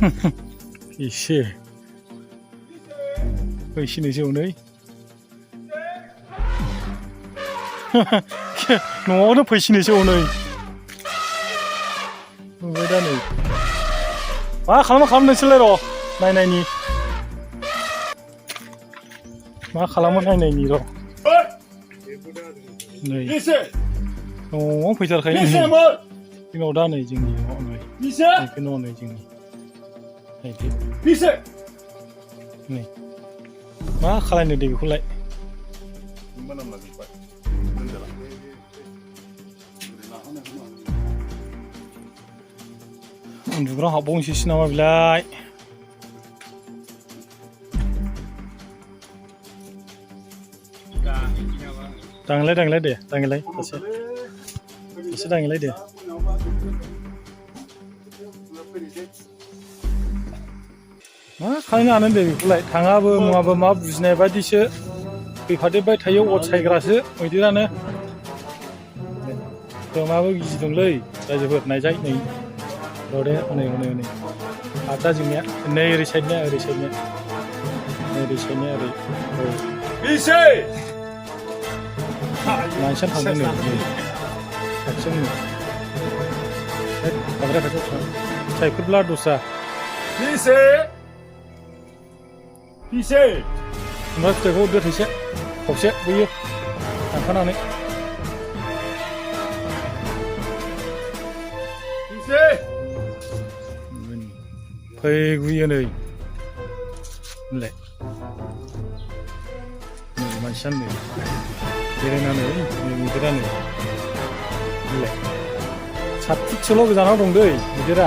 एसे फैसिनोसै हनै न'आवनो फैसिनोसै हनै नुबाय दा नै मा खालामो नोंसोरलाय र' नायनायनि मा खालामो नायनायनि र' नै न'आव फैथारखायो जोंनाव दा नै जोंनि न'आव नै बेखौ न' नै जोंनि नै मा खालायनो दे बेखौलाय उन्दुग्रा हाबबावनोसैसो नामा बेलाय दांलाय दे दांलाय एसे दांलाय दे मा खालायनो हानो दे बेखौलाय थाङाबो मुवाबो मा बुजिनाय बायदिसो फैफादेरबाय थायो अर सायग्रासो मैदेरानो जोंनाबो गिदोंलै रायजोफोर नायजाय नै र'दे हनै आदा जोंनिया नै ओरै साइडनिया ओरै मानसियानो थांदों नै खाथियावनो बांद्राय खाथियाव थां फिथाइफोरब्ला दस्रा ओमफ्राय फिथाइखौ दोथैसे खावसे बैयो थांखानानै फैगुयो नै होनलाय मानसियानो नै बेरायनानै मैदेरानो होनलाय 7 फुटसोल' गोजानाव दं दै मैदेरा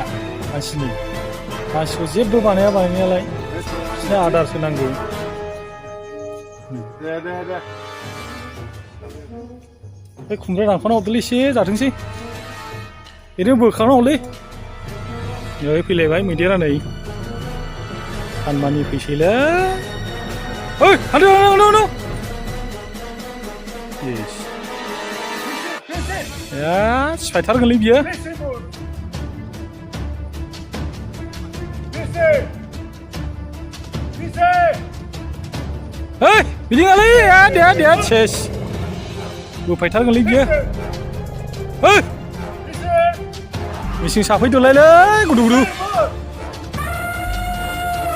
मानसिखौ जेबो बानायालाय बिसोरनो आदारसो नांगौ बे खुमब्रा दानख'ना हरदोलै एसे जाथोंसै ओरैनो बोखांना हरलै नै फैलायबाय मैदेरा नै सानमानि फैसैलै ओइ थांदो सिफायथारगोनलै बियो ओइ बिदि नङालै दे सेस बोफायथारगोनलै बियो ओइ मेसिं साफैदोलायलै गुदु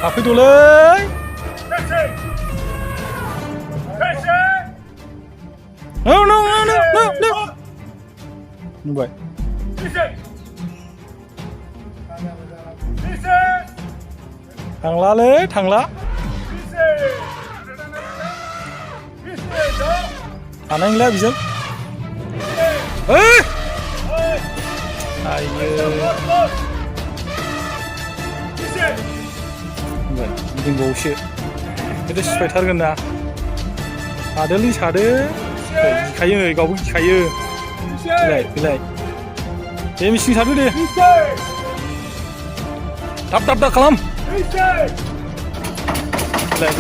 साफैदोलै no नुबाय थांला हानाय नंला बिजों गिदिंबावसो बेथ' सिफायथारगोन ना सादोलै गिखायो नै गावबो गिखायो फैलाय दे मिसिं सारदो दे थाब खालाम फैलाय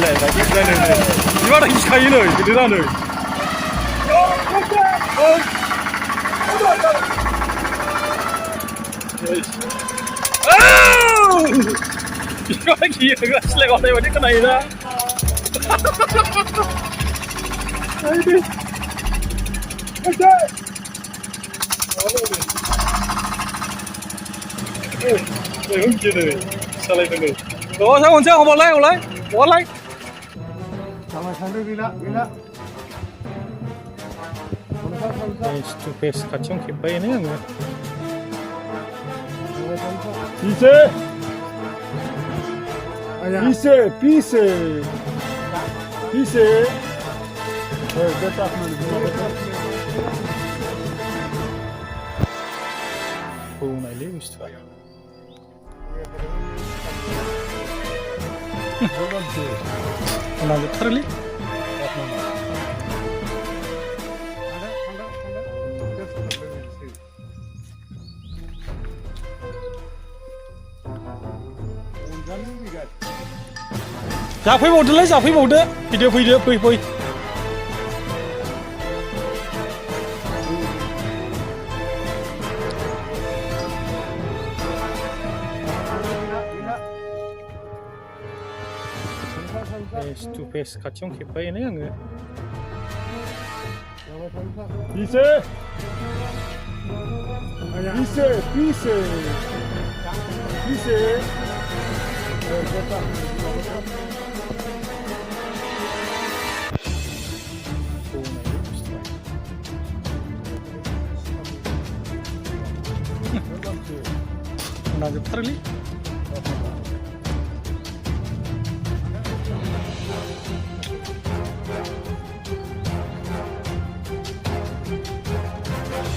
बिदिबाथाय गिखायो नै गिदिरा नै गियो सिलायगावनाय बायदि खोनायो ना face खाथियावनो खेबबायनो आङो Pise. Fånaylı üstüne. Bunlar tarılı. जाफैबावदो फैदो फेस टु फेस खाथियावनो खेबबायनो आङो Dice. Dice, dice. Dice. 나좀 타르리?